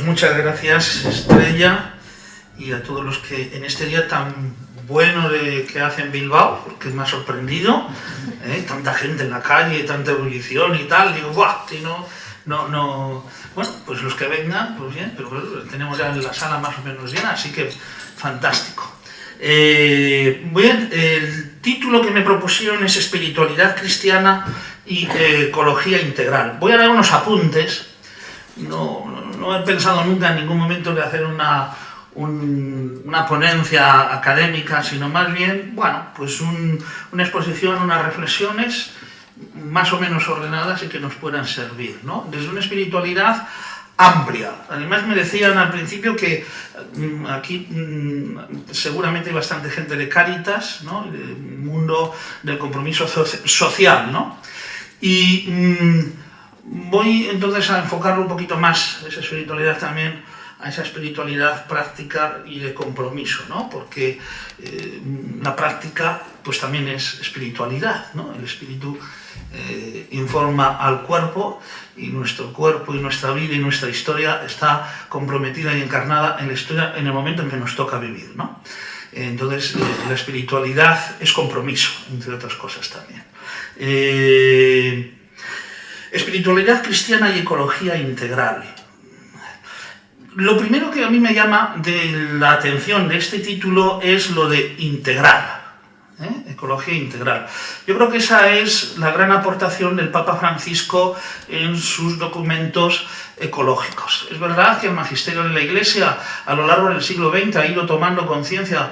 muchas gracias, Estrella, y a todos los que en este día tan bueno que hace en Bilbao, porque me ha sorprendido, tanta gente en la calle, tanta ebullición y tal, digo, ¡buah! Si no, bueno, pues los que vengan, pues bien, pero bueno, tenemos ya la sala más o menos llena, así que fantástico. Bien, el título que me propusieron es Espiritualidad Cristiana y Ecología Integral. Voy a dar unos apuntes. No he pensado nunca en ningún momento de hacer una ponencia académica, sino más bien, bueno, pues una exposición, unas reflexiones más o menos ordenadas y que nos puedan servir, ¿no? Desde una espiritualidad amplia. Además me decían al principio que aquí seguramente hay bastante gente de Cáritas, ¿no? Del mundo del compromiso social, ¿no? Y voy entonces a enfocarlo un poquito más, esa espiritualidad también, a esa espiritualidad práctica y de compromiso, ¿no? Porque la práctica pues también es espiritualidad, ¿no? El espíritu informa al cuerpo y nuestro cuerpo y nuestra vida y nuestra historia está comprometida y encarnada en la historia en el momento en que nos toca vivir, ¿no? Entonces la espiritualidad es compromiso, entre otras cosas también. Espiritualidad cristiana y ecología integral. Lo primero que a mí me llama de la atención de este título es lo de integral, ecología integral. Yo creo que esa es la gran aportación del Papa Francisco en sus documentos ecológicos. Es verdad que el magisterio de la Iglesia a lo largo del siglo XX ha ido tomando conciencia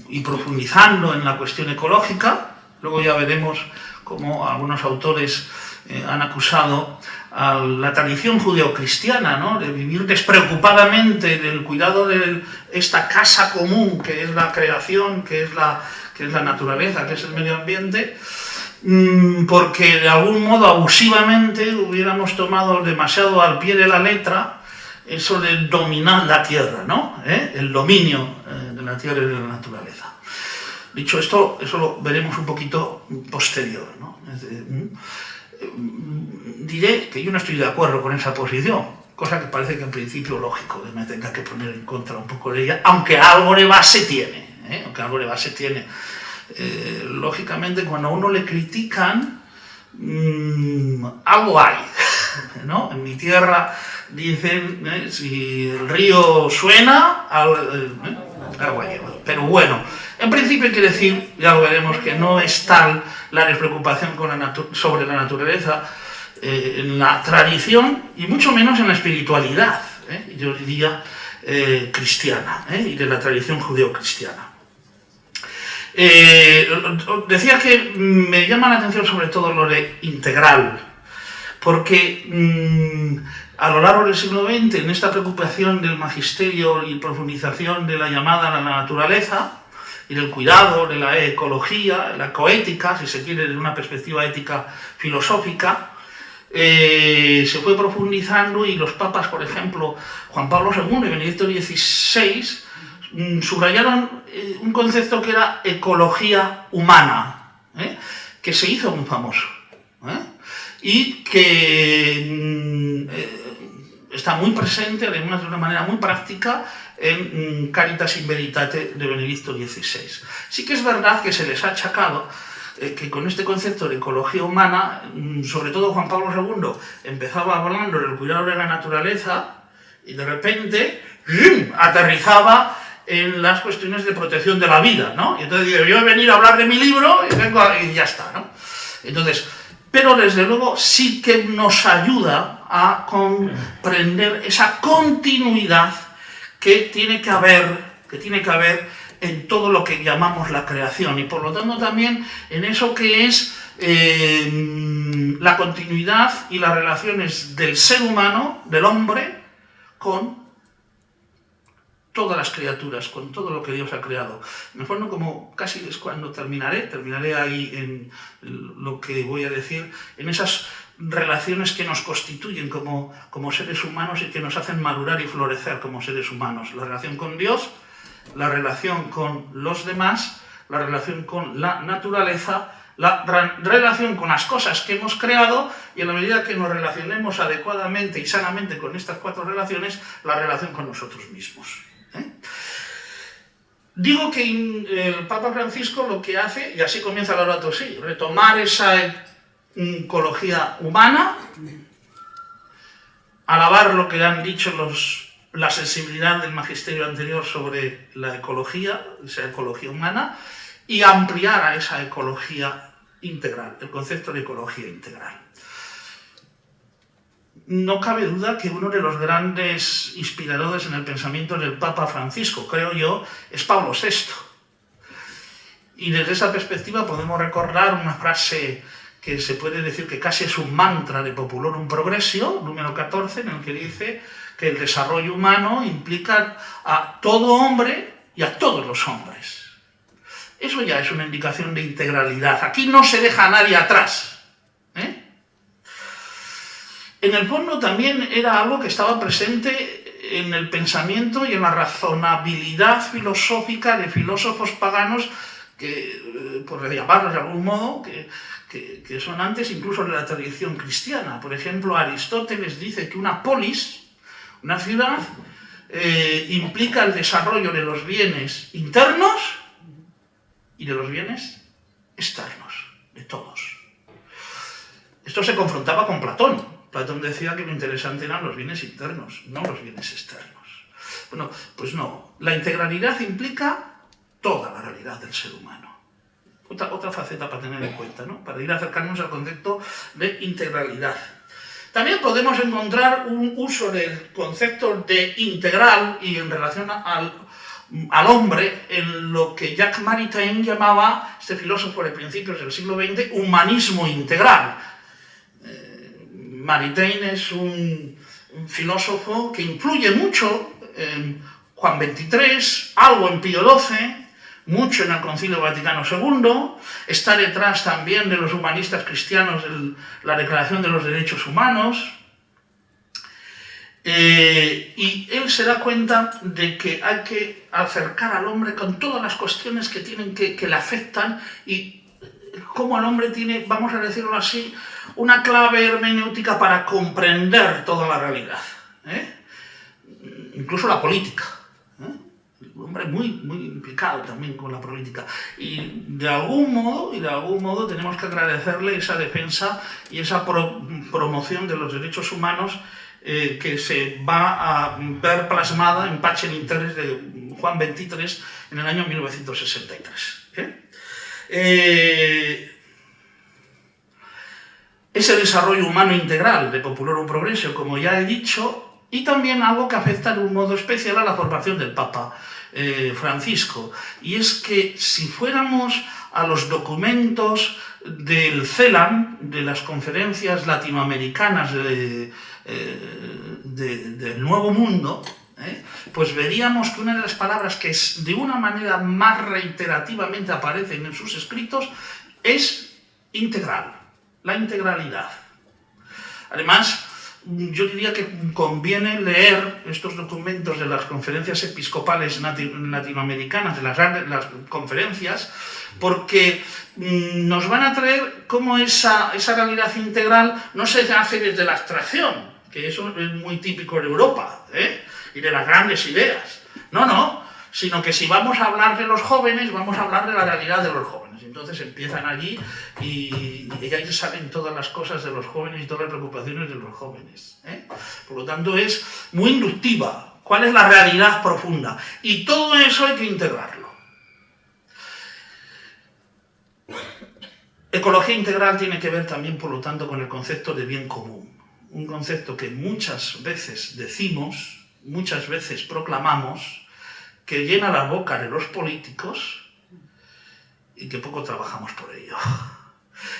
y profundizando en la cuestión ecológica. Luego ya veremos cómo algunos autores han acusado a la tradición judeocristiana, ¿no? De vivir despreocupadamente del cuidado de esta casa común que es la creación, que es la naturaleza, que es el medio ambiente, porque de algún modo abusivamente hubiéramos tomado demasiado al pie de la letra eso de dominar la tierra, ¿no? El dominio de la tierra y de la naturaleza. Dicho esto, eso lo veremos un poquito posterior, ¿no? Diré que yo no estoy de acuerdo con esa posición, cosa que parece que en principio lógico, que me tenga que poner en contra un poco de ella, aunque algo de base tiene, lógicamente cuando a uno le critican, algo hay, ¿no? En mi tierra dicen, si el río suena, agua lleva. Pero bueno, en principio hay que decir, ya lo veremos, que no es tal la despreocupación sobre la naturaleza en la tradición y mucho menos en la espiritualidad, yo diría cristiana, y de la tradición judeocristiana. Decía que me llama la atención sobre todo lo de integral, porque a lo largo del siglo XX, en esta preocupación del magisterio y profundización de la llamada a la naturaleza y del cuidado de la ecología, la ecoética, si se quiere, desde una perspectiva ética filosófica, se fue profundizando y los papas, por ejemplo, Juan Pablo II y Benedicto XVI, subrayaron un concepto que era ecología humana, que se hizo muy famoso, y que está muy presente, además de una manera muy práctica, en Caritas in Veritate de Benedicto XVI. Sí que es verdad que se les ha achacado que con este concepto de ecología humana, sobre todo Juan Pablo II, empezaba hablando del cuidado de la naturaleza y de repente aterrizaba en las cuestiones de protección de la vida, ¿no? Y entonces digo, yo he venido a hablar de mi libro y ya está, ¿no? Entonces, pero desde luego sí que nos ayuda a comprender esa continuidad que tiene que haber en todo lo que llamamos la creación y por lo tanto también en eso que es la continuidad y las relaciones del ser humano, del hombre, con todas las criaturas, con todo lo que Dios ha creado. En el fondo, como casi es cuando terminaré ahí en lo que voy a decir, en esas relaciones que nos constituyen como seres humanos y que nos hacen madurar y florecer como seres humanos. La relación con Dios, la relación con los demás, la relación con la naturaleza la relación con las cosas que hemos creado, y en la medida que nos relacionemos adecuadamente y sanamente con estas 4 relaciones, la relación con nosotros mismos. Digo que el Papa Francisco lo que hace, y así comienza la Laudato Si, retomar esa ecología humana, alabar lo que han dicho la sensibilidad del magisterio anterior sobre la ecología, esa ecología humana, y ampliar a esa ecología integral, el concepto de ecología integral. No cabe duda que uno de los grandes inspiradores en el pensamiento del Papa Francisco, creo yo, es Pablo VI. Y desde esa perspectiva podemos recordar una frase que se puede decir que casi es un mantra de Populorum Progressio, número 14, en el que dice que el desarrollo humano implica a todo hombre y a todos los hombres. Eso ya es una indicación de integralidad. Aquí no se deja a nadie atrás. En el fondo también era algo que estaba presente en el pensamiento y en la razonabilidad filosófica de filósofos paganos que, por llamarlos de algún modo, que son antes incluso de la tradición cristiana. Por ejemplo, Aristóteles dice que una polis, una ciudad, implica el desarrollo de los bienes internos y de los bienes externos, de todos. Esto se confrontaba con Platón. Platón decía que lo interesante eran los bienes internos, no los bienes externos. Bueno, pues no. La integralidad implica toda la realidad del ser humano. Otra faceta para tener en cuenta, ¿no? Para ir acercarnos al concepto de integralidad. También podemos encontrar un uso del concepto de integral y en relación al hombre en lo que Jacques Maritain llamaba, este filósofo de principios del siglo XX, humanismo integral. Maritain es un filósofo que influye mucho en Juan XXIII, algo en Pío XII, mucho en el Concilio Vaticano II, está detrás también de los humanistas cristianos de la Declaración de los Derechos Humanos, y él se da cuenta de que hay que acercar al hombre con todas las cuestiones que le afectan y cómo el hombre tiene, vamos a decirlo así, una clave hermenéutica para comprender toda la realidad, incluso la política. El hombre muy implicado también con la política. Y de algún modo tenemos que agradecerle esa defensa y esa promoción de los derechos humanos que se va a ver plasmada en Pacem in Terris de Juan XXIII en el año 1963. Ese desarrollo humano integral de Populorum Progressio, como ya he dicho, y también algo que afecta de un modo especial a la formación del Papa Francisco, y es que si fuéramos a los documentos del CELAM, de las conferencias latinoamericanas del Nuevo Mundo, pues veríamos que una de las palabras que de una manera más reiterativamente aparecen en sus escritos es integral, la integralidad. Además, yo diría que conviene leer estos documentos de las conferencias episcopales latinoamericanas, de las conferencias, porque nos van a traer cómo esa realidad integral no se hace desde la abstracción, que eso es muy típico de Europa, y de las grandes ideas. No, sino que si vamos a hablar de los jóvenes, vamos a hablar de la realidad de los jóvenes. Entonces empiezan allí y ahí salen todas las cosas de los jóvenes y todas las preocupaciones de los jóvenes. Por lo tanto, es muy inductiva. ¿Cuál es la realidad profunda? Y todo eso hay que integrarlo. Ecología integral tiene que ver también, por lo tanto, con el concepto de bien común. Un concepto que muchas veces decimos, muchas veces proclamamos, que llena la boca de los políticos y que poco trabajamos por ello.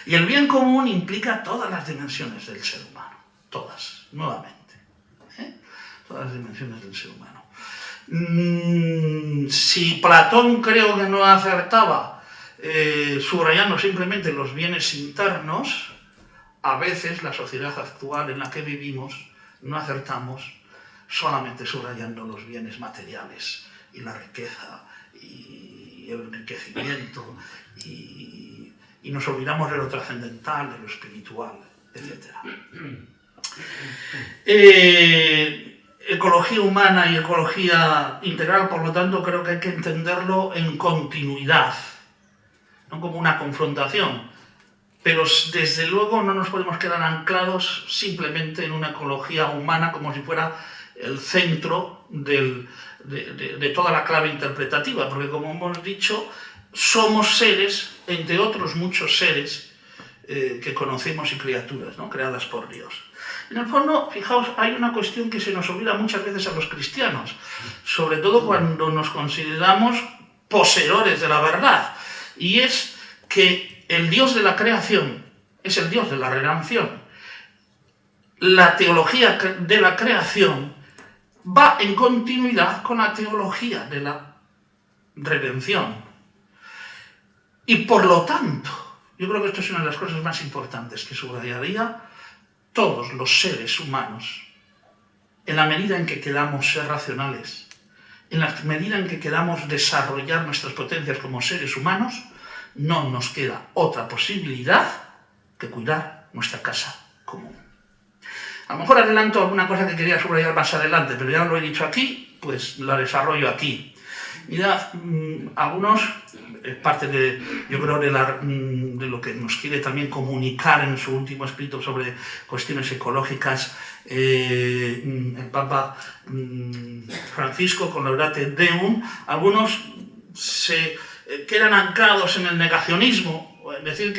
Y el bien común implica todas las dimensiones del ser humano, todas, nuevamente, todas las dimensiones del ser humano. Si Platón creo que no acertaba subrayando simplemente los bienes internos, a veces la sociedad actual en la que vivimos no acertamos solamente subrayando los bienes materiales y la riqueza y el enriquecimiento y y nos olvidamos de lo trascendental, de lo espiritual, etc. Ecología humana y ecología integral, por lo tanto, creo que hay que entenderlo en continuidad, no como una confrontación, pero desde luego no nos podemos quedar anclados simplemente en una ecología humana como si fuera el centro de toda la clave interpretativa, porque como hemos dicho, somos seres, entre otros muchos seres que conocemos y criaturas, ¿no?, creadas por Dios. En el fondo, fijaos, hay una cuestión que se nos olvida muchas veces a los cristianos, sobre todo cuando nos consideramos poseedores de la verdad, y es que el Dios de la creación es el Dios de la redención. La teología de la creación va en continuidad con la teología de la redención. Y por lo tanto, yo creo que esto es una de las cosas más importantes que subrayaría: todos los seres humanos, en la medida en que queramos ser racionales, en la medida en que queramos desarrollar nuestras potencias como seres humanos, no nos queda otra posibilidad que cuidar nuestra casa común. A lo mejor adelanto alguna cosa que quería subrayar más adelante, pero ya lo he dicho aquí, pues la desarrollo aquí. Mirad, algunos, es parte de, yo creo, de lo que nos quiere también comunicar en su último escrito sobre cuestiones ecológicas, el Papa Francisco con Laudate Deum. Algunos se quedan anclados en el negacionismo, es decir,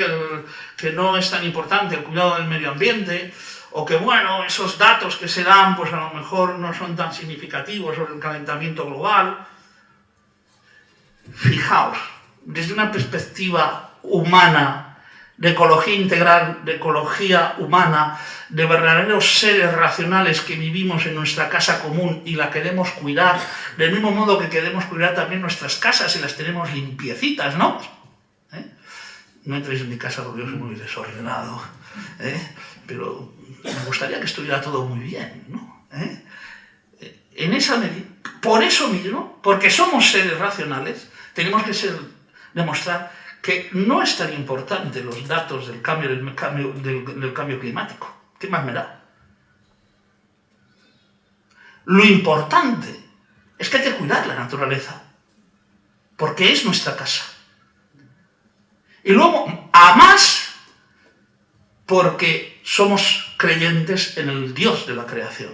que no es tan importante el cuidado del medio ambiente, o que, bueno, esos datos que se dan, pues a lo mejor no son tan significativos sobre el calentamiento global. Fijaos, desde una perspectiva humana, de ecología integral, de ecología humana, de verdaderos seres racionales que vivimos en nuestra casa común y la queremos cuidar, del mismo modo que queremos cuidar también nuestras casas y las tenemos limpiecitas, ¿no? No entréis en mi casa porque yo soy muy desordenado, pero me gustaría que estuviera todo muy bien, ¿no? En esa medida, por eso mismo, porque somos seres racionales, tenemos que demostrar que no es tan importante los datos del cambio climático. ¿Qué más me da? Lo importante es que hay que cuidar la naturaleza, porque es nuestra casa. Y luego, a más, porque somos creyentes en el Dios de la creación.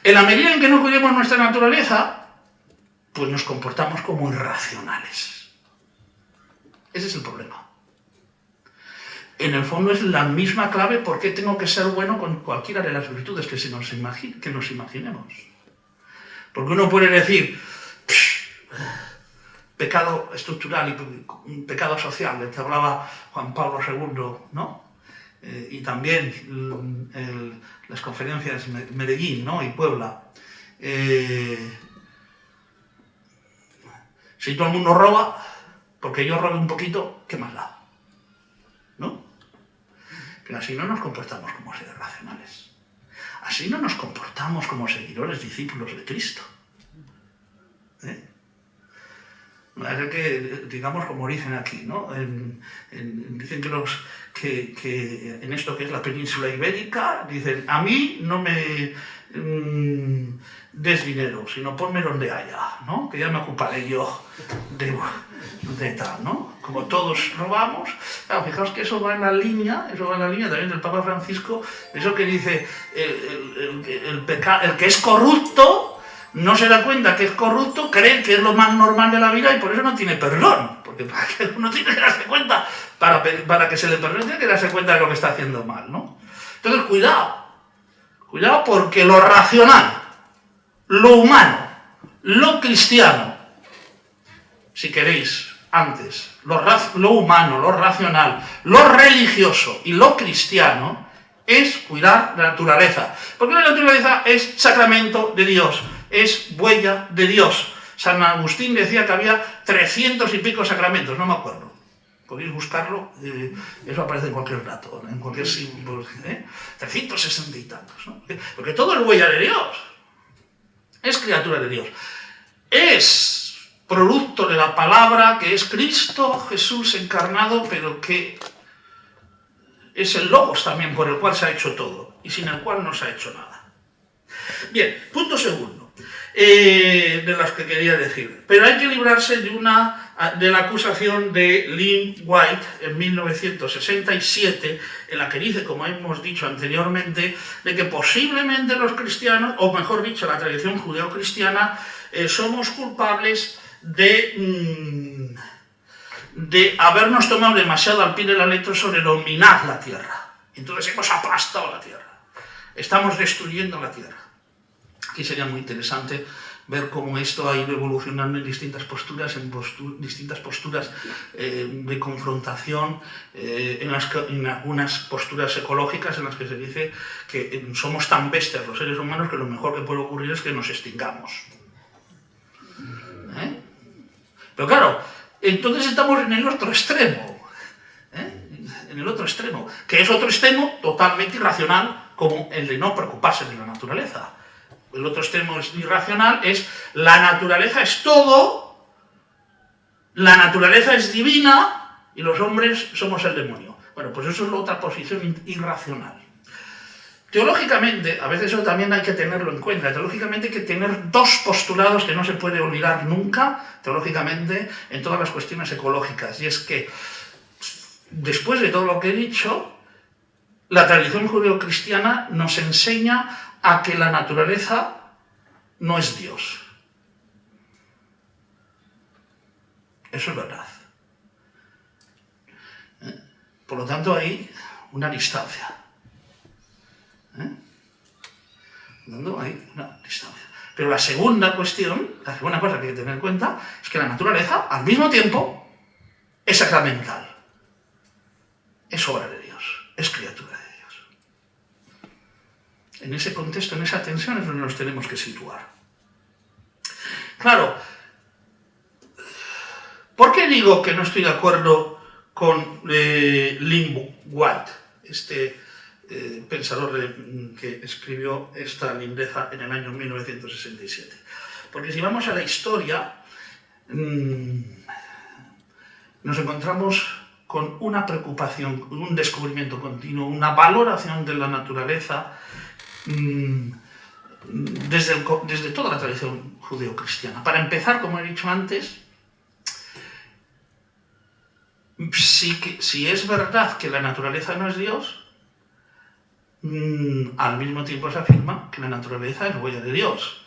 En la medida en que no cuidemos nuestra naturaleza, pues nos comportamos como irracionales. Ese es el problema. En el fondo es la misma clave por qué tengo que ser bueno con cualquiera de las virtudes que nos imaginemos. Porque uno puede decir, pecado estructural y pecado social, del que hablaba Juan Pablo II, ¿no? Y también las conferencias de Medellín, ¿no?, y Puebla. Si todo el mundo roba, porque yo robe un poquito, ¿qué más da? ¿No? Pero así no nos comportamos como seres racionales. Así no nos comportamos como seguidores, discípulos de Cristo. Es que, digamos, como dicen aquí, ¿no? Dicen que en esto que es la península ibérica, dicen, a mí no me des dinero, sino ponme donde haya, ¿no? Que ya me ocuparé yo de tal, ¿no? Como todos robamos. Claro, fijaos que eso va en la línea también del Papa Francisco, eso que dice, el que es corrupto no se da cuenta que es corrupto, cree que es lo más normal de la vida y por eso no tiene perdón. Porque para que uno tiene que darse cuenta, para que se le perdone, tiene que darse cuenta de lo que está haciendo mal, ¿no? Entonces, cuidado porque lo racional, lo humano, lo cristiano, si queréis, antes, lo humano, lo racional, lo religioso y lo cristiano es cuidar la naturaleza. Porque la naturaleza es sacramento de Dios, es huella de Dios. San Agustín decía que había 300 y pico sacramentos, no me acuerdo. Podéis buscarlo, eso aparece en cualquier dato, en cualquier símbolo, 360 y tantos, ¿no? Porque todo es huella de Dios, es criatura de Dios. Es producto de la palabra, que es Cristo Jesús encarnado, pero que es el Logos también por el cual se ha hecho todo y sin el cual no se ha hecho nada. Bien, punto segundo, de las que quería decir. Pero hay que librarse de la acusación de Lynn White en 1967, en la que dice, como hemos dicho anteriormente, de que posiblemente los cristianos, o mejor dicho, la tradición judeocristiana, somos culpables de habernos tomado demasiado al pie de la letra sobre dominar la tierra. Entonces hemos aplastado la tierra. Estamos destruyendo la tierra. Aquí sería muy interesante ver cómo esto ha ido evolucionando en distintas posturas, de confrontación, en algunas posturas ecológicas en las que se dice que somos tan bestias los seres humanos que lo mejor que puede ocurrir es que nos extingamos. Pero claro, entonces estamos en el otro extremo, en el otro extremo, que es otro extremo totalmente irracional, como el de no preocuparse de la naturaleza. El otro extremo es irracional, es la naturaleza es todo, la naturaleza es divina y los hombres somos el demonio. Bueno, pues eso es la otra posición irracional. Teológicamente, a veces eso también hay que tenerlo en cuenta, teológicamente hay que tener dos postulados que no se puede olvidar nunca, teológicamente, en todas las cuestiones ecológicas, y es que, después de todo lo que he dicho, la tradición judeocristiana nos enseña a que la naturaleza no es Dios. Eso es verdad. Por lo tanto, hay una distancia. Hay una distancia. Pero la segunda cuestión, la segunda cosa que hay que tener en cuenta, es que la naturaleza, al mismo tiempo, es sacramental. Es obra de Dios, es criatura de Dios. En ese contexto, en esa tensión es donde nos tenemos que situar. Claro, ¿por qué digo que no estoy de acuerdo con Lynn White, pensador que escribió esta lindeza en el año 1967? Porque si vamos a la historia, nos encontramos con una preocupación, un descubrimiento continuo, una valoración de la naturaleza desde toda la tradición judeocristiana. Para empezar, como he dicho antes, si es verdad que la naturaleza no es Dios, al mismo tiempo se afirma que la naturaleza es huella de Dios.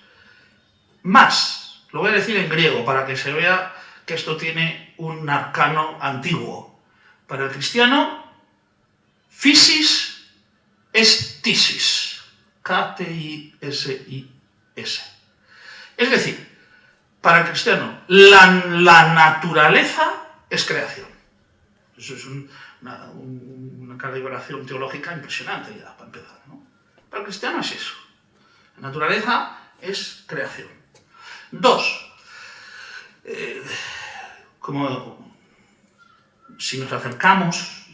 Más, lo voy a decir en griego para que se vea que esto tiene un arcano antiguo. Para el cristiano, physis es tisis. K-T-I-S-I-S. Es decir, para el cristiano, la naturaleza es creación. Eso es una calibración teológica impresionante ya, para empezar, ¿no? Para el cristiano es eso. La naturaleza es creación. Dos, como si nos acercamos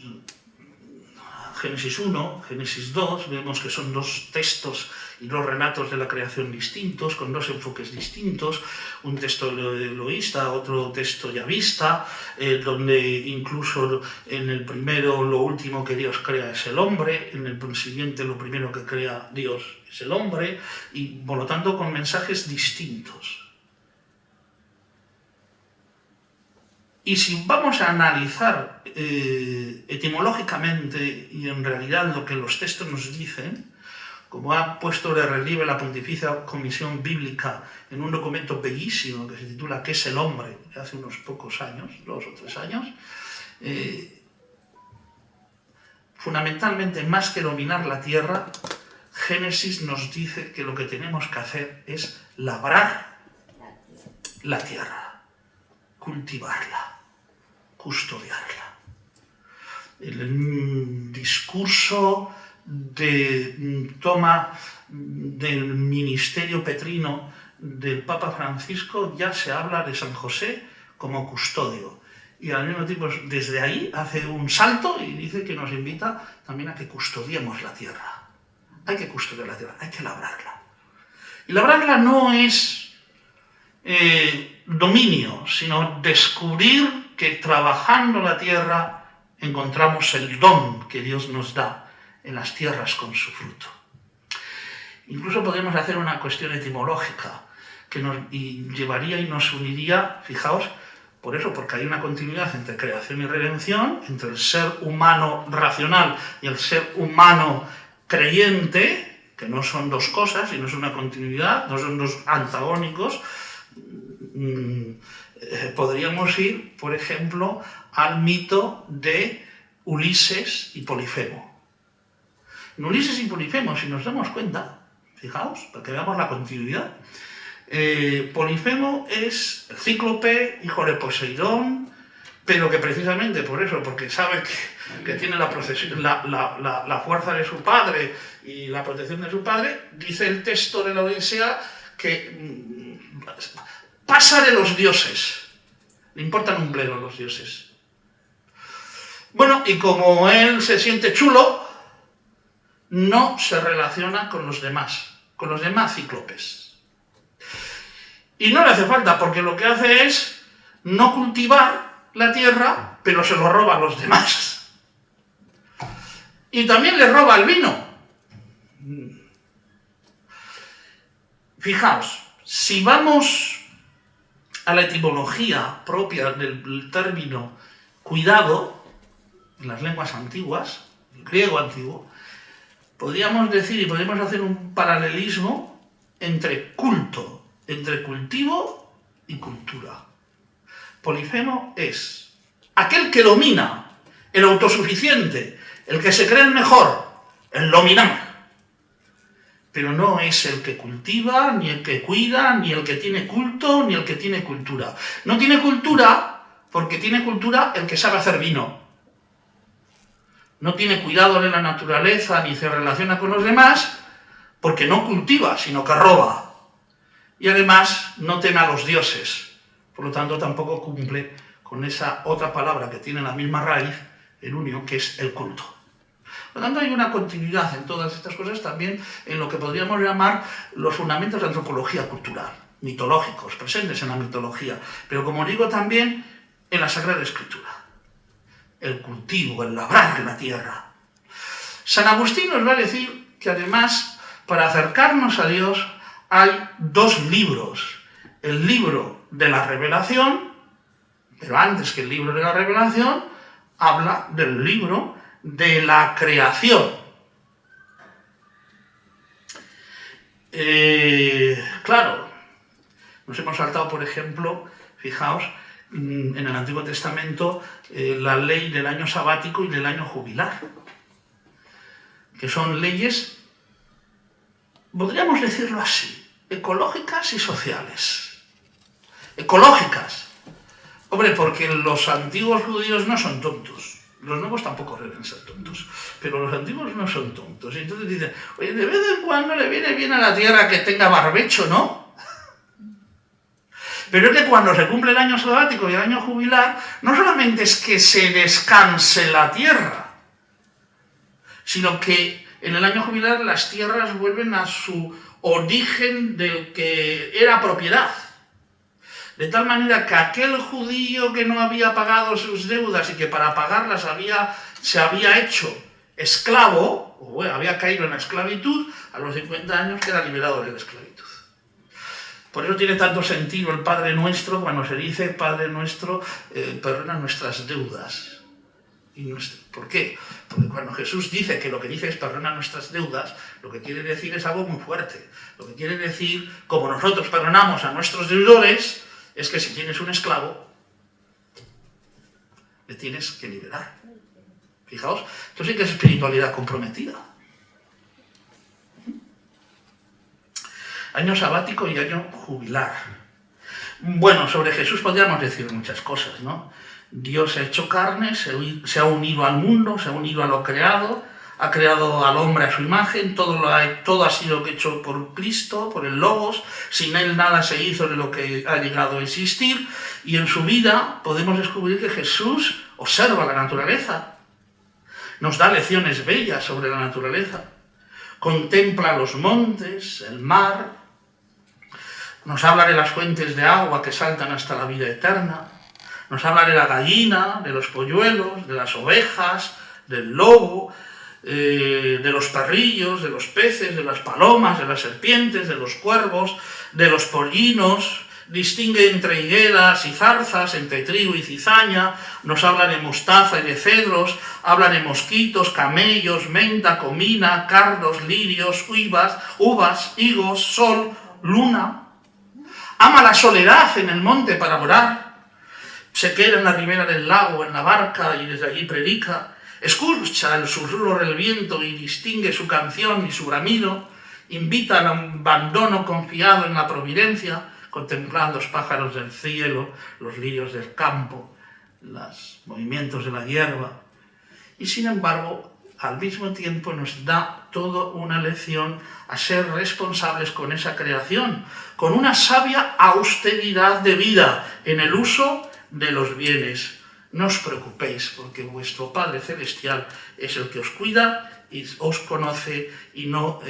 a Génesis 1, Génesis 2, vemos que son dos textos y dos relatos de la creación distintos, con dos enfoques distintos, un texto eloísta, otro texto yavista, donde incluso en el primero lo último que Dios crea es el hombre, en el siguiente lo primero que crea Dios es el hombre, y por lo tanto con mensajes distintos. Y si vamos a analizar etimológicamente y en realidad lo que los textos nos dicen, como ha puesto de relieve la Pontificia Comisión Bíblica en un documento bellísimo que se titula ¿Qué es el hombre?, de hace unos pocos años, 2 o 3 años, fundamentalmente, más que dominar la tierra, Génesis nos dice que lo que tenemos que hacer es labrar la tierra, cultivarla, custodiarla. El discurso de toma del ministerio petrino del Papa Francisco ya se habla de San José como custodio, y al mismo tiempo desde ahí hace un salto y dice que nos invita también a que custodiemos la tierra. Hay que custodiar la tierra, hay que labrarla. Y labrarla no es dominio, sino descubrir que trabajando la tierra encontramos el don que Dios nos da en las tierras con su fruto. Incluso podemos hacer una cuestión etimológica que nos llevaría y nos uniría, fijaos, por eso, porque hay una continuidad entre creación y redención, entre el ser humano racional y el ser humano creyente, que no son dos cosas, sino es una continuidad, no son dos antagónicos. Podríamos ir, por ejemplo, al mito de Ulises y Polifemo. En Ulises y Polifemo, si nos damos cuenta, fijaos, para que veamos la continuidad, Polifemo es el cíclope, hijo de Poseidón, pero que precisamente por eso, porque sabe que tiene la fuerza de su padre y la protección de su padre, dice el texto de la Odisea que pasa de los dioses, le importan un bledo los dioses. Bueno, y como él se siente chulo, no se relaciona con los demás cíclopes. Y no le hace falta, porque lo que hace es no cultivar la tierra, pero se lo roba a los demás. Y también le roba el vino. Fijaos, si vamos a la etimología propia del término cuidado, en las lenguas antiguas, el griego antiguo, podríamos decir y podríamos hacer un paralelismo entre culto, entre cultivo y cultura. Polifemo es aquel que domina, el autosuficiente, el que se cree el mejor, el dominante. Pero no es el que cultiva, ni el que cuida, ni el que tiene culto, ni el que tiene cultura. No tiene cultura porque tiene cultura el que sabe hacer vino. No tiene cuidado de la naturaleza, ni se relaciona con los demás, porque no cultiva, sino que roba. Y además no teme a los dioses, por lo tanto tampoco cumple con esa otra palabra que tiene la misma raíz, el unio, que es el culto. Por lo tanto hay una continuidad en todas estas cosas también en lo que podríamos llamar los fundamentos de antropología cultural, mitológicos, presentes en la mitología, pero como digo también en la Sagrada Escritura. El cultivo, el labrar la tierra. San Agustín nos va a decir que además para acercarnos a Dios hay dos libros, el libro de la revelación, pero antes que el libro de la revelación, habla del libro de la creación. Claro, nos hemos saltado, por ejemplo, fijaos, en el Antiguo Testamento, la ley del año sabático y del año jubilar, que son leyes, podríamos decirlo así, ecológicas y sociales. Ecológicas. Hombre, porque los antiguos judíos no son tontos. Los nuevos tampoco deben ser tontos. Pero los antiguos no son tontos. Y entonces dicen, oye, de vez en cuando le viene bien a la tierra que tenga barbecho, ¿no? Pero es que cuando se cumple el año sabático y el año jubilar, no solamente es que se descanse la tierra, sino que en el año jubilar las tierras vuelven a su origen del que era propiedad. De tal manera que aquel judío que no había pagado sus deudas y que para pagarlas se había hecho esclavo, o bueno, había caído en la esclavitud, a los 50 años queda liberado de la esclavitud. Por eso tiene tanto sentido el Padre Nuestro cuando se dice, Padre Nuestro, perdona nuestras deudas. ¿Por qué? Porque cuando Jesús dice que lo que dice es perdona nuestras deudas, lo que quiere decir es algo muy fuerte. Lo que quiere decir, como nosotros perdonamos a nuestros deudores, es que si tienes un esclavo, le tienes que liberar. Fijaos, esto sí que es espiritualidad comprometida. Año sabático y año jubilar. Bueno, sobre Jesús podríamos decir muchas cosas, ¿no? Dios se ha hecho carne, se ha unido al mundo, se ha unido a lo creado, ha creado al hombre a su imagen, todo ha sido hecho por Cristo, por el Logos, sin él nada se hizo de lo que ha llegado a existir, y en su vida podemos descubrir que Jesús observa la naturaleza, nos da lecciones bellas sobre la naturaleza, contempla los montes, el mar, nos habla de las fuentes de agua que saltan hasta la vida eterna, nos habla de la gallina, de los polluelos, de las ovejas, del lobo, de los perrillos, de los peces, de las palomas, de las serpientes, de los cuervos, de los pollinos, distingue entre higueras y zarzas, entre trigo y cizaña, nos habla de mostaza y de cedros, habla de mosquitos, camellos, menta, comina, cardos, lirios, uvas, higos, sol, luna. Ama la soledad en el monte para orar, se queda en la ribera del lago, en la barca, y desde allí predica. Escucha el susurro del viento y distingue su canción y su bramido. Invita al abandono confiado en la providencia, contemplando los pájaros del cielo, los lirios del campo, los movimientos de la hierba. Y sin embargo, al mismo tiempo nos da toda una lección a ser responsables con esa creación, con una sabia austeridad de vida en el uso de los bienes. No os preocupéis, porque vuestro Padre Celestial es el que os cuida y os conoce y no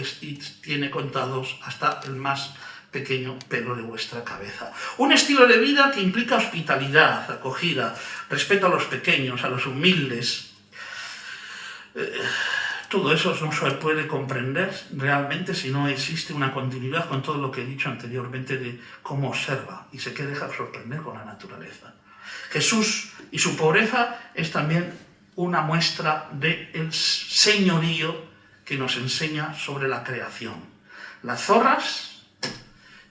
tiene contados hasta el más pequeño pelo de vuestra cabeza. Un estilo de vida que implica hospitalidad, acogida, respeto a los pequeños, a los humildes. Todo eso no se puede comprender realmente si no existe una continuidad con todo lo que he dicho anteriormente de cómo observa y se quiere dejar sorprender con la naturaleza. Jesús y su pobreza es también una muestra del señorío que nos enseña sobre la creación. Las zorras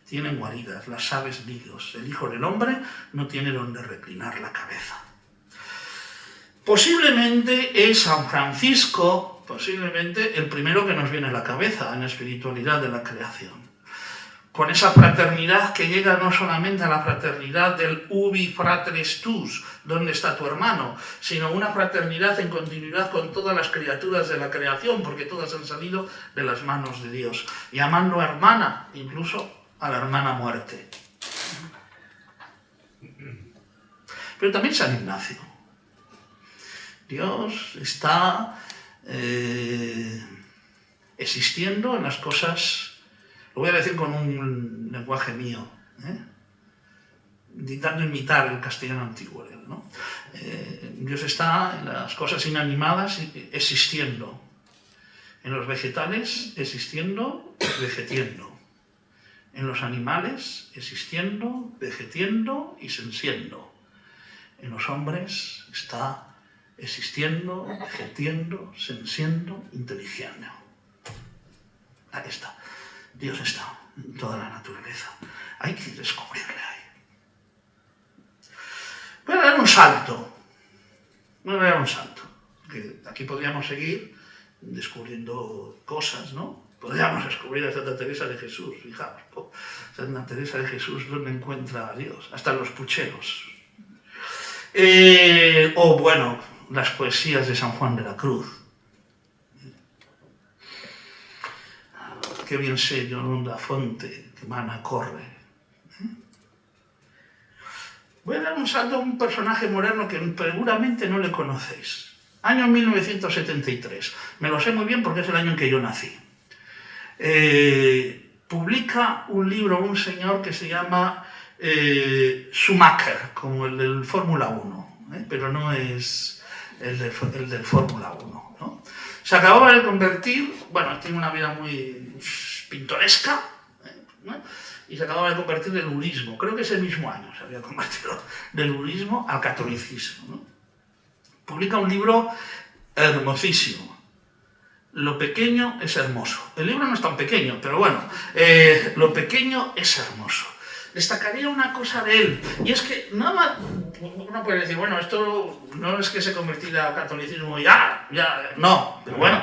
tienen guaridas, las aves nidos. El Hijo del Hombre no tiene donde reclinar la cabeza. Posiblemente es San Francisco, posiblemente el primero que nos viene a la cabeza en la espiritualidad de la creación. Con esa fraternidad que llega no solamente a la fraternidad del ubi fratres tus, ¿dónde está tu hermano?, sino una fraternidad en continuidad con todas las criaturas de la creación, porque todas han salido de las manos de Dios, llamando a hermana, incluso a la hermana muerte. Pero también San Ignacio. Dios está existiendo en las cosas. Lo voy a decir con un lenguaje mío, intentando imitar el castellano antiguo, ¿no? Dios está en las cosas inanimadas existiendo, en los vegetales existiendo, vegetiendo, en los animales existiendo, vegetiendo y sensiendo, en los hombres está existiendo, vegetiendo, sensiendo, inteligiendo. Ahí está. Dios está en toda la naturaleza. Hay que descubrirle ahí. Voy a dar un salto. Que aquí podríamos seguir descubriendo cosas, ¿no? Podríamos descubrir a Santa Teresa de Jesús. Fijaos, Santa Teresa de Jesús, ¿dónde encuentra a Dios? Hasta los pucheros. O bueno, las poesías de San Juan de la Cruz. Que bien sé yo la fonte que mana corre. Voy a dar un salto a un personaje moderno que seguramente no le conocéis. Año 1973. Me lo sé muy bien porque es el año en que yo nací. Publica un libro un señor que se llama Schumacher, como el del Fórmula 1, pero no es el del Fórmula 1, ¿no? Se acababa de convertir, bueno, tiene una vida muy pintoresca, ¿no? Y se acababa de convertir del lurismo, creo que ese mismo año se había convertido del lurismo al catolicismo, ¿no? Publica un libro hermosísimo. Lo pequeño es hermoso. El libro no es tan pequeño, pero bueno, lo pequeño es hermoso. Destacaría una cosa de él, y es que nada más, uno puede decir, bueno, esto no es que se convirtiera al catolicismo ya, no, pero bueno,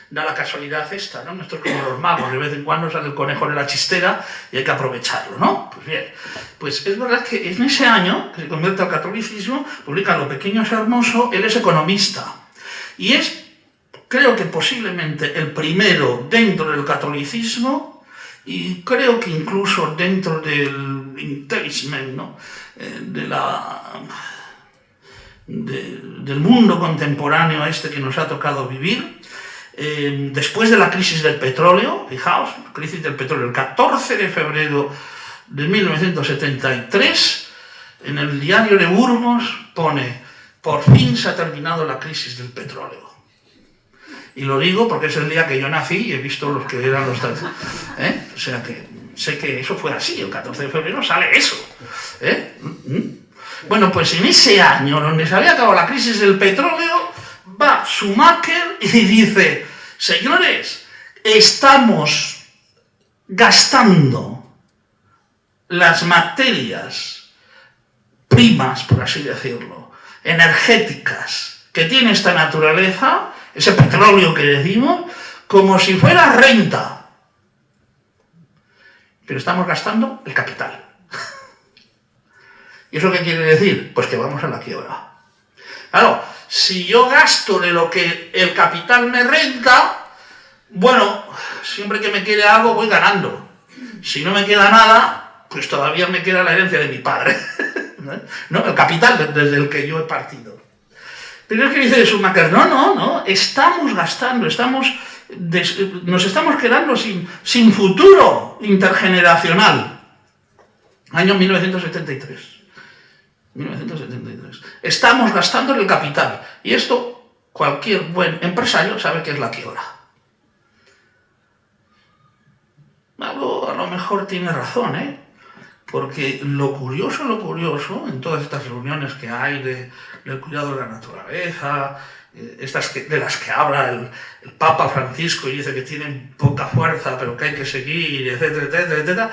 da la casualidad esta, ¿no? Esto es como los magos, de vez en cuando sale el conejo de la chistera y hay que aprovecharlo, ¿no? Pues bien, pues es verdad que en ese año que se convierte al catolicismo, publica Lo pequeño es hermoso, él es economista, y es, creo que posiblemente el primero dentro del catolicismo, y creo que incluso dentro del establishment, ¿no? Del mundo contemporáneo que nos ha tocado vivir, después de la crisis del petróleo, fijaos, crisis del petróleo, el 14 de febrero de 1973, en el diario de Burgos pone: por fin se ha terminado la crisis del petróleo. Y lo digo porque es el día que yo nací y he visto los que eran los... O sea que sé que eso fue así, el 14 de febrero sale eso. Bueno, pues en ese año donde se había acabado la crisis del petróleo, va Schumacher y dice: señores, estamos gastando las materias primas, por así decirlo, energéticas que tiene esta naturaleza, ese petróleo que decimos, como si fuera renta. Pero estamos gastando el capital. ¿Y eso qué quiere decir? Pues que vamos a la quiebra. Claro, si yo gasto de lo que el capital me renta, bueno, siempre que me quede algo voy ganando. Si no me queda nada, pues todavía me queda la herencia de mi padre. ¿No? El capital desde el que yo he partido. Pero es que dice Schumacher: no, estamos gastando, nos estamos quedando sin futuro intergeneracional. Año 1973. Estamos gastando el capital. Y esto, cualquier buen empresario sabe que es la quiebra. A lo mejor tiene razón, porque lo curioso, en todas estas reuniones que hay del cuidado de la naturaleza, de las que habla el Papa Francisco y dice que tienen poca fuerza, pero que hay que seguir, etcétera,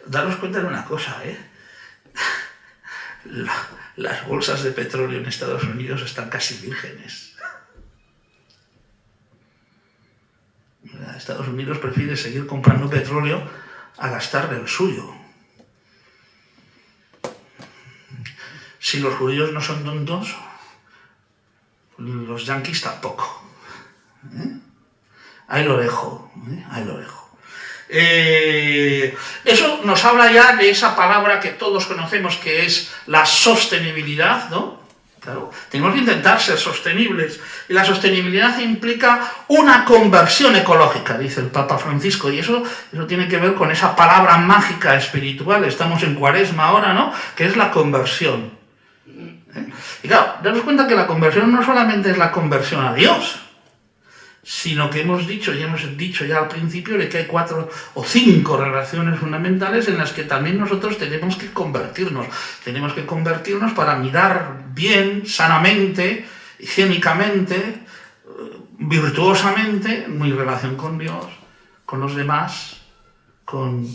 daros cuenta de una cosa, las bolsas de petróleo en Estados Unidos están casi vírgenes. Estados Unidos prefiere seguir comprando petróleo a gastar del suyo. Si los judíos no son tontos, los yanquis tampoco. Ahí lo dejo. Eso nos habla ya de esa palabra que todos conocemos, que es la sostenibilidad, ¿no? Claro, tenemos que intentar ser sostenibles. Y la sostenibilidad implica una conversión ecológica, dice el Papa Francisco, y eso tiene que ver con esa palabra mágica espiritual. Estamos en Cuaresma ahora, ¿no? Que es la conversión. Y claro, daros cuenta que la conversión no solamente es la conversión a Dios, sino que hemos dicho ya al principio de que hay 4 o 5 relaciones fundamentales en las que también nosotros tenemos que convertirnos. Tenemos que convertirnos para mirar bien, sanamente, higiénicamente, virtuosamente, en mi relación con Dios, con los demás, con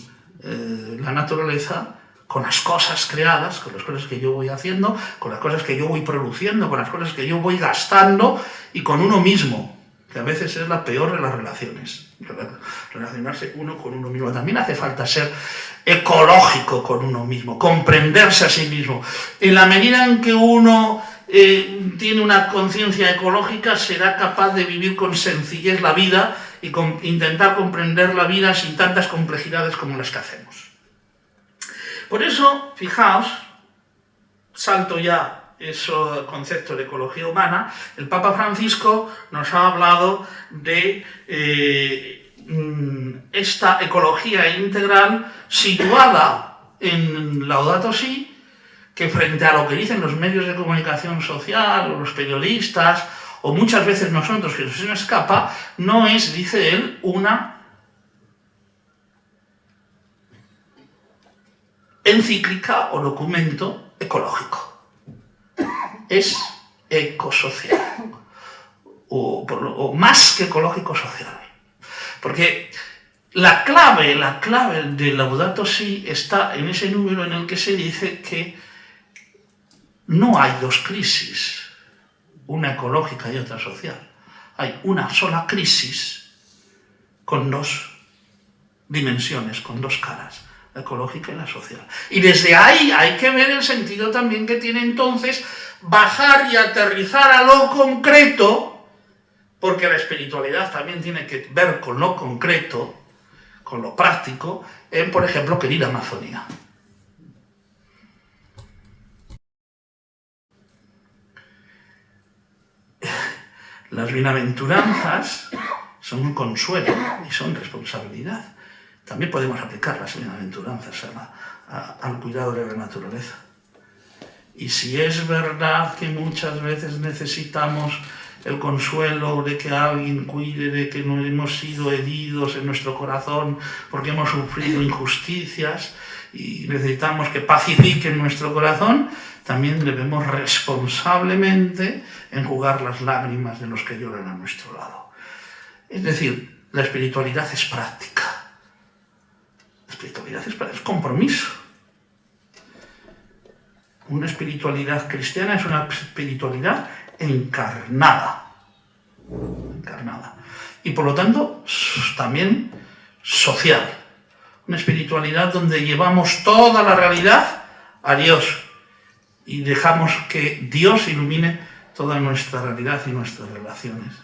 la naturaleza, con las cosas creadas, con las cosas que yo voy haciendo, con las cosas que yo voy produciendo, con las cosas que yo voy gastando y con uno mismo, que a veces es la peor de las relaciones, relacionarse uno con uno mismo. También hace falta ser ecológico con uno mismo, comprenderse a sí mismo. En la medida en que uno tiene una conciencia ecológica, será capaz de vivir con sencillez la vida y intentar comprender la vida sin tantas complejidades como las que hacemos. Por eso, fijaos, salto ya ese concepto de ecología humana, el Papa Francisco nos ha hablado de esta ecología integral situada en Laudato Si, que frente a lo que dicen los medios de comunicación social, o los periodistas, o muchas veces nosotros, que se nos escapa, no es, dice él, una encíclica o documento ecológico. Es ecosocial, o más que ecológico-social. Porque la clave de Laudato Si está en ese número en el que se dice que no hay dos crisis, una ecológica y otra social. Hay una sola crisis con dos dimensiones, con dos caras, la ecológica y la social. Y desde ahí hay que ver el sentido también que tiene entonces bajar y aterrizar a lo concreto, porque la espiritualidad también tiene que ver con lo concreto, con lo práctico, en, por ejemplo, querida Amazonía. Las bienaventuranzas son un consuelo y son responsabilidad. También podemos aplicar las bienaventuranzas al cuidado de la naturaleza. Y si es verdad que muchas veces necesitamos el consuelo de que alguien cuide, de que no hemos sido heridos en nuestro corazón porque hemos sufrido injusticias y necesitamos que pacifiquen nuestro corazón, también debemos responsablemente enjugar las lágrimas de los que lloran a nuestro lado. Es decir, la espiritualidad es práctica. La espiritualidad es compromiso. Una espiritualidad cristiana es una espiritualidad encarnada. Y por lo tanto, también social. Una espiritualidad donde llevamos toda la realidad a Dios y dejamos que Dios ilumine toda nuestra realidad y nuestras relaciones.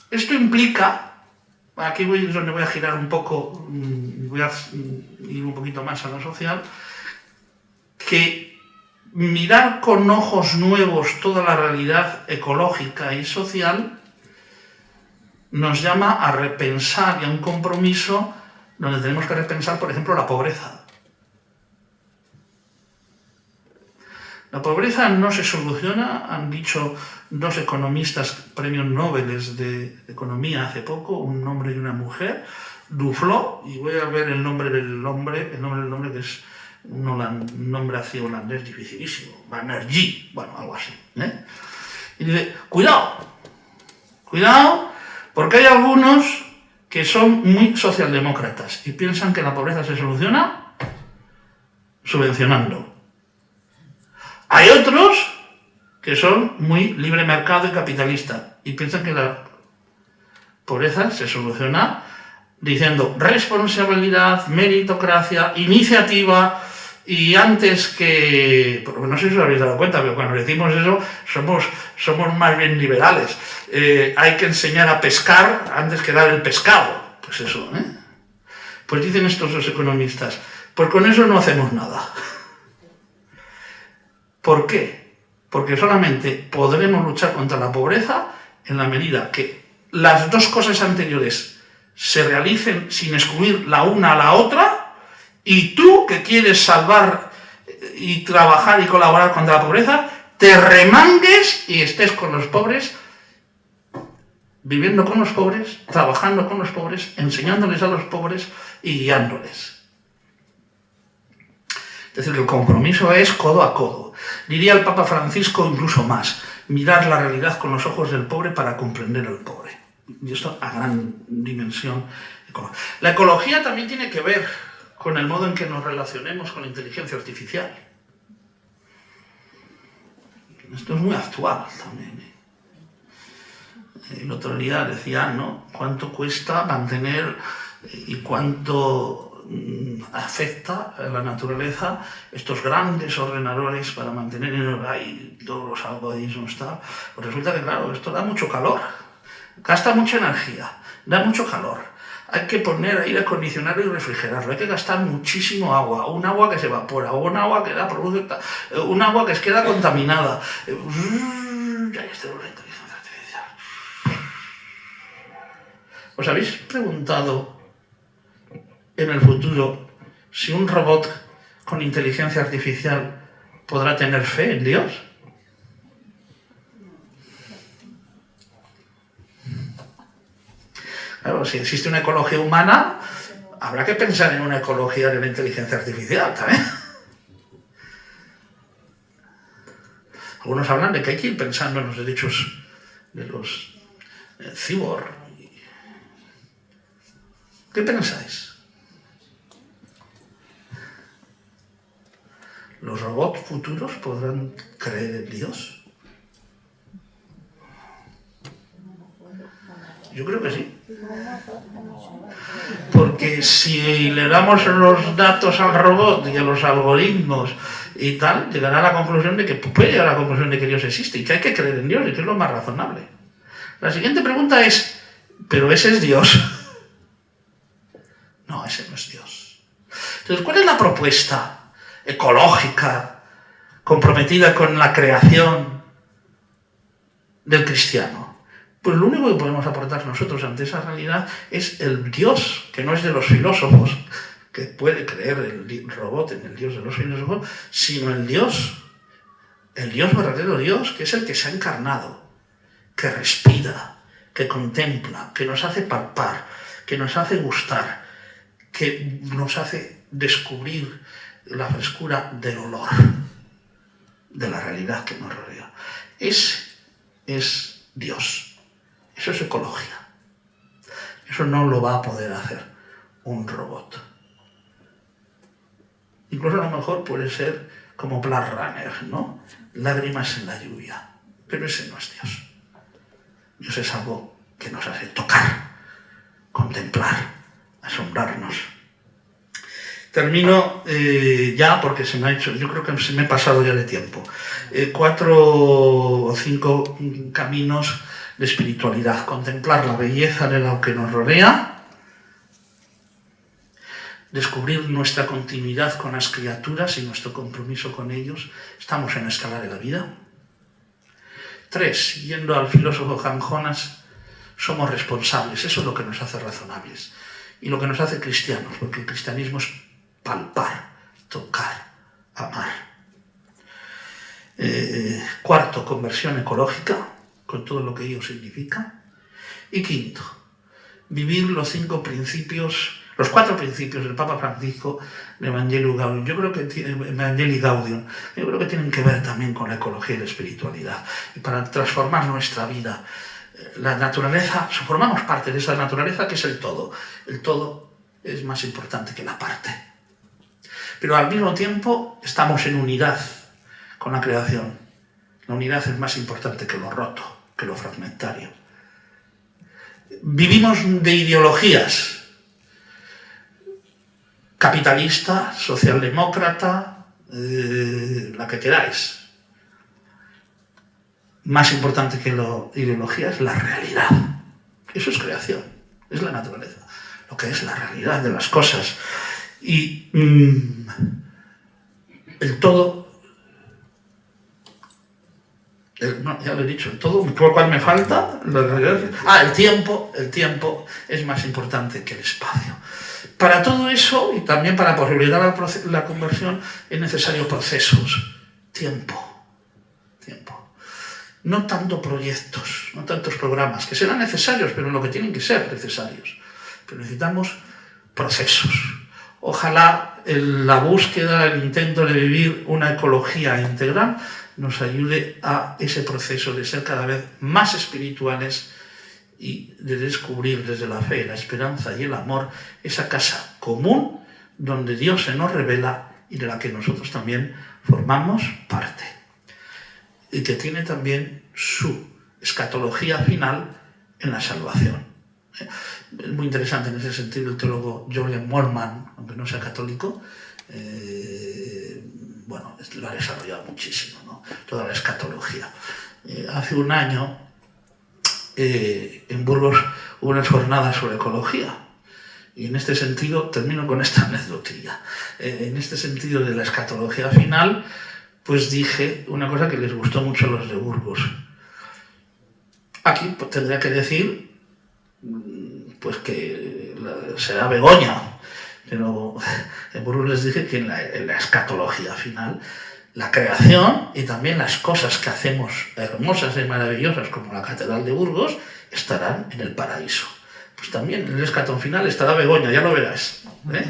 Esto implica, aquí es donde voy a girar un poco, voy a ir un poquito más a lo social, que mirar con ojos nuevos toda la realidad ecológica y social nos llama a repensar y a un compromiso donde tenemos que repensar, por ejemplo, la pobreza. La pobreza no se soluciona, han dicho dos economistas premios Nobel de Economía hace poco, un hombre y una mujer, Duflo, y voy a ver el nombre del hombre que es un nombre así holandés dificilísimo, Banerjee, bueno, algo así. Y dice, cuidado, porque hay algunos que son muy socialdemócratas y piensan que la pobreza se soluciona subvencionando. Hay otros que son muy libre mercado y capitalista y piensan que la pobreza se soluciona diciendo responsabilidad, meritocracia, iniciativa y antes que... No sé si os habéis dado cuenta, pero cuando decimos eso somos más bien liberales. Hay que enseñar a pescar antes que dar el pescado. Pues eso, Pues dicen estos dos economistas, pues con eso no hacemos nada. ¿Por qué? Porque solamente podremos luchar contra la pobreza en la medida que las dos cosas anteriores se realicen sin excluir la una a la otra, y tú, que quieres salvar y trabajar y colaborar contra la pobreza, te remangues y estés con los pobres, viviendo con los pobres, trabajando con los pobres, enseñándoles a los pobres y guiándoles. Es decir, que el compromiso es codo a codo. Diría el Papa Francisco incluso más, mirar la realidad con los ojos del pobre para comprender al pobre. Y esto a gran dimensión ecológica. La ecología también tiene que ver con el modo en que nos relacionemos con la inteligencia artificial. Esto es muy actual también. El otro día decían, ¿no?, cuánto cuesta mantener y cuánto afecta a la naturaleza estos grandes ordenadores para mantener ahí todos los algoritmos. Pues resulta que, claro, esto da mucho calor, gasta mucha energía, da mucho calor. Hay que poner aire acondicionado y refrigerarlo, hay que gastar muchísimo agua, un agua que se evapora, un agua que produce, un agua que queda contaminada. Ya está la inteligencia artificial. ¿Os habéis preguntado en el futuro si un robot con inteligencia artificial podrá tener fe en Dios? Claro, si existe una ecología humana, habrá que pensar en una ecología de la inteligencia artificial también. Algunos hablan de que hay que ir pensando en los derechos de los cyborg. ¿Qué pensáis? ¿Los robots futuros podrán creer en Dios? Yo creo que sí. Porque si le damos los datos al robot y a los algoritmos y tal, llegará a la conclusión de que puede llegar a la conclusión de que Dios existe y que hay que creer en Dios y que es lo más razonable. La siguiente pregunta es, ¿pero ese es Dios? No, ese no es Dios. Entonces, ¿cuál es la propuesta ecológica comprometida con la creación del cristiano. Pues lo único que podemos aportar nosotros ante esa realidad es el Dios, que no es de los filósofos, que puede creer el robot en el Dios de los filósofos, sino el Dios verdadero Dios, que es el que se ha encarnado, que respira, que contempla, que nos hace palpar, que nos hace gustar, que nos hace descubrir la frescura del olor de la realidad que nos rodea. Ese es Dios. Eso es ecología. Eso no lo va a poder hacer un robot. Incluso a lo mejor puede ser como Blade Runner, ¿no? Lágrimas en la lluvia. Pero ese no es Dios. Dios es algo que nos hace tocar, contemplar, asombrarnos. Termino ya porque se me ha hecho, yo creo que se me he pasado ya de tiempo. 4 o 5 caminos de espiritualidad. Contemplar la belleza de lo que nos rodea, descubrir nuestra continuidad con las criaturas y nuestro compromiso con ellos. Estamos en la escala de la vida. 3, siguiendo al filósofo Jan Jonas, somos responsables. Eso es lo que nos hace razonables y lo que nos hace cristianos, porque el cristianismo es palpar, tocar, amar. 4, conversión ecológica, con todo lo que ello significa. Y 5, vivir los 4 principios del Papa Francisco de Evangelii Gaudium. Yo creo que tienen que ver también con la ecología y la espiritualidad. Y para transformar nuestra vida, la naturaleza, formamos parte de esa naturaleza que es el todo. El todo es más importante que la parte. Pero al mismo tiempo estamos en unidad con la creación. La unidad es más importante que lo roto, que lo fragmentario. Vivimos de ideologías. Capitalista, socialdemócrata, la que queráis. Más importante que la ideología es la realidad. Eso es creación, es la naturaleza, lo que es la realidad de las cosas. Y el todo, ya lo he dicho, el todo, ¿por cuál me falta? El tiempo es más importante que el espacio. Para todo eso, y también para posibilitar la conversión, es necesario procesos, tiempo. No tanto proyectos, no tantos programas, que serán necesarios, pero lo que tienen que ser necesarios. Pero necesitamos procesos. Ojalá la búsqueda, el intento de vivir una ecología integral nos ayude a ese proceso de ser cada vez más espirituales y de descubrir desde la fe, la esperanza y el amor esa casa común donde Dios se nos revela y de la que nosotros también formamos parte. Y que tiene también su escatología final en la salvación. Es muy interesante en ese sentido el teólogo Jürgen Moltmann, aunque no sea católico, lo ha desarrollado muchísimo, ¿no? Toda la escatología. Hace un año en Burgos hubo unas jornadas sobre ecología. Y en este sentido, termino con esta anécdotilla. En este sentido de la escatología final, pues dije una cosa que les gustó mucho a los de Burgos. Aquí pues, tendría que decir pues que será Begoña, pero en Burgos les dije que en la escatología final, la creación y también las cosas que hacemos hermosas y maravillosas como la Catedral de Burgos estarán en el paraíso. Pues también en el escatón final estará Begoña, ya lo verás, ¿eh?